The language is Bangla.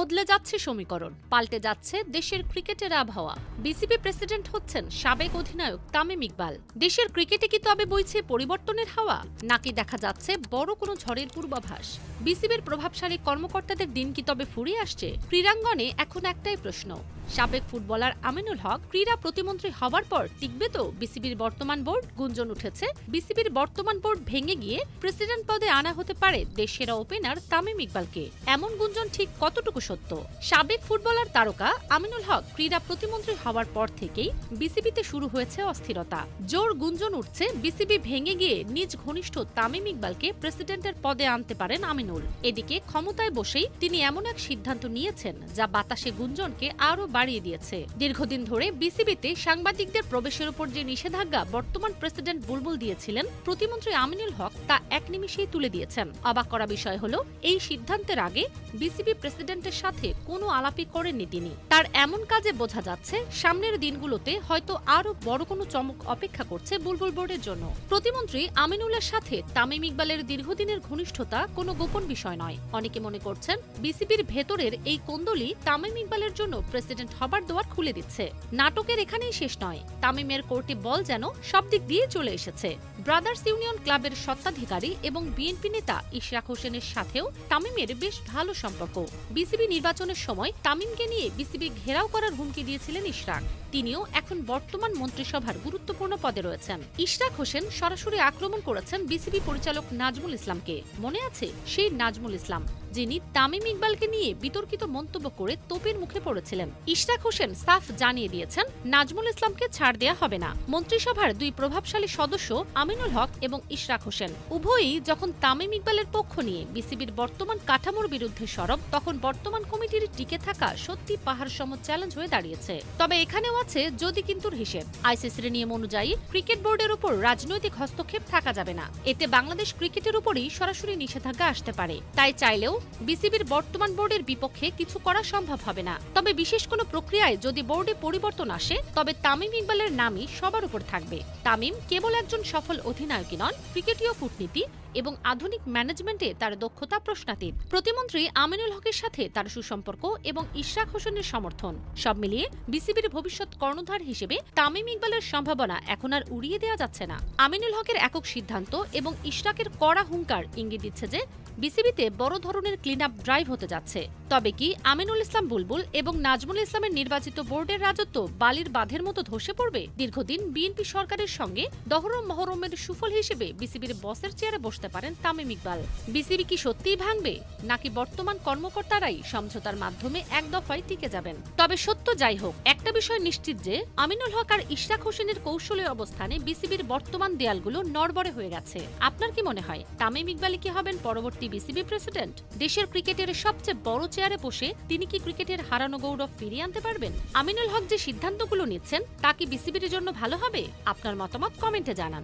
বদলে যাচ্ছে সমীকরণ, পাল্টে যাচ্ছে দেশের ক্রিকেটের আবহাওয়া। বিসিবি প্রেসিডেন্ট হচ্ছেন সাবেক অধিনায়ক তামিম ইকবাল। দেশের ক্রিকেটে কি তবে বইছে পরিবর্তনের হাওয়া, নাকি দেখা যাচ্ছে বড় কোনো ঝড়ের পূর্বাভাস? বিসিবির প্রভাবশালী কর্মকর্তাদের দিন কি তবে ফুরিয়ে আসছে? ক্রীড়াঙ্গনে এখন একটাই প্রশ্ন, সাবেক ফুটবলার আমিনুল হক ক্রীড়া প্রতিমন্ত্রী হবার পর টিকবে তো বিসিবির বর্তমান বোর্ড? গুঞ্জন উঠেছে বিসিবির বর্তমান বোর্ড ভেঙে গিয়ে প্রেসিডেন্ট পদে আনা হতে পারে দেশসেরা ওপেনার তামিম ইকবালকে। এমন গুঞ্জন ঠিক কতটুকু সত্য? সাবেক ফুটবলার তারকা আমিনুল হক ক্রীড়া প্রতিমন্ত্রী হওয়ার পর থেকেই বিসিবিতে শুরু হয়েছে অস্থিরতা। জোর গুঞ্জন উঠছে বিসিবি ভেঙে গিয়ে নিজ ঘনিষ্ঠ তামিম ইকবালকে প্রেসিডেন্টের পদে আনতে পারেন আমিনুল। এদিকে ক্ষমতায় বসেই তিনি এমন এক সিদ্ধান্ত নিয়েছেন যা বাতাসে গুঞ্জনকে আরও বাড়িয়ে দিয়েছে। দীর্ঘদিন ধরে বিসিবিতে সাংবাদিকদের প্রবেশের উপর যে নিষেধাজ্ঞা বর্তমান প্রেসিডেন্ট বুলবুল দিয়েছিলেন, প্রতিমন্ত্রী আমিনুল হক তা এক নিমিষেই তুলে দিয়েছেন। অবাক করা বিষয় হলো, এই সিদ্ধান্তের আগে বিসিবি প্রেসিডেন্টের সাথে কোনো আলাপই করেননি তিনি। তার এমন কাজে বোঝা যাচ্ছে সামনের দিনগুলোতে হয়তো আরও বড় কোনো চমক অপেক্ষা করছে বুলবুল বোর্ডের জন্য। প্রতিমন্ত্রী আমিনুলের সাথে তামিম ইকবালের দীর্ঘদিনের ঘনিষ্ঠতা কোনো গোপন বিষয় নয়। অনেকে মনে করছেন বিসিবির ভেতরের এই কোন্দলই তামিম ইকবালের জন্য প্রেসিডেন্ট হবার দুয়ার খুলে দিচ্ছে। নাটকের এখানেই শেষ নয়, তামিমের কোর্টে বল যেন সব দিক দিয়ে চলে এসেছে। ব্রাদার্স ইউনিয়ন ক্লাবের স্বত্বাধিকারী এবং বিএনপি নেতা ইশরাক হোসেনের সাথেও তামিমের বেশ ভালো সম্পর্ক। বিসিবি নির্বাচনের সময় তামিমকে নিয়ে বিসিবি ঘেরাও করার হুমকি দিয়েছিলেন ইশরাক। তিনিও এখন বর্তমান মন্ত্রিসভার গুরুত্বপূর্ণ পদে রয়েছেন। ইশরাক হোসেন সরাসরি আক্রমণ করেছেন বিসিবি পরিচালক নাজমুল ইসলামকে। মনে আছে সেই নাজমুল ইসলাম, যিনি তামিম ইকবালকে নিয়ে বিতর্কিত মন্তব্য করে তোপের মুখে পড়েছিলেন। ইশরাক হোসেন সাফ জানিয়ে দিয়েছেন নাজমুল ইসলামকে ছাড় দেয়া হবে না। মন্ত্রিসভার দুই প্রভাবশালী সদস্য আমিনুল হক এবং ইশরাক হোসেন উভয়ই যখন তামিম ইকবালের পক্ষ নিয়ে বিসিবির বর্তমান কাঠামোর বিরুদ্ধে সরব, তখন বর্তমান কমিটির টিকে থাকা সত্যি পাহাড় সম চ্যালেঞ্জ হয়ে দাঁড়িয়েছে। তবে এখানেও আছে যদি কিন্তুর হিসেব। আইসিসির নিয়ম অনুযায়ী ক্রিকেট বোর্ডের উপর রাজনৈতিক হস্তক্ষেপ থাকা যাবে না। এতে বাংলাদেশ ক্রিকেটের উপরই সরাসরি নিষেধাজ্ঞা আসতে পারে। তাই চাইলেও বিসিবির বর্তমান বোর্ডের বিপক্ষে কিছু করা সম্ভব হবে না। তবে বিশেষ কোনো প্রক্রিয়ায় যদি বোর্ডে পরিবর্তন আসে, তবে তামিম ইকবালের নামই সবার উপর থাকবে। তামিম কেবল একজন সফল অধিনায়কই নন, ক্রিকেটীয় কূটনীতি এবং আধুনিক ম্যানেজমেন্টে তার দক্ষতা প্রশ্নাতীত। প্রতিমন্ত্রী আমিনুল হকের সাথে তার সুসম্পর্ক এবং ইশরাক হোসেনের সমর্থন সব মিলিয়ে বিসিবির ভবিষ্যৎ কর্ণধার হিসেবে তামিম ইকবালের সম্ভাবনা এখন আর উড়িয়ে দেওয়া যাচ্ছে না। আমিনুল হকের একক সিদ্ধান্ত এবং ইশরাকের কড়া হুঙ্কার ইঙ্গিত দিচ্ছে যে বিসিবিতে বড় ধরনের ক্লিন আপ ড্রাইভ হতে যাচ্ছে। তবে কি আমিনুল ইসলাম বুলবুল এবং নাজমুল ইসলামের নির্বাচিত বোর্ডের রাজত্ব বালির বাঁধের মতো ধসে পড়বে? দীর্ঘদিন বিএনপি সরকারের সঙ্গে দহরম মহরমের সুফল হিসেবে বিসিবির বসের চেয়ারে বসতে পারেন তামিম ইকবাল। বিসিবি কি সত্যিই ভাঙবে, নাকি বর্তমান কর্মকর্তারাই সমঝোতার মাধ্যমে এক দফায় টিকে যাবেন? তবে সত্য যাই হোক, একটা বিষয় নিশ্চিত যে আমিনুল হক আর ইশরাক হোসেনের কৌশলী অবস্থানে বিসিবির বর্তমান দেয়ালগুলো নড়বড়ে হয়ে গেছে। আপনার কি মনে হয় তামিম ইকবালই কি হবেন পরবর্তী বিসিবি প্রেসিডেন্ট? দেশের ক্রিকেটের সবচেয়ে বড় চেয়ারে বসে তিনি কি ক্রিকেটের হারানো গৌরব ফিরিয়ে আনতে পারবেন? আমিনুল হক যে সিদ্ধান্তগুলো নিচ্ছেন তা কি বিসিবির জন্য ভালো হবে? আপনার মতামত কমেন্টে জানান।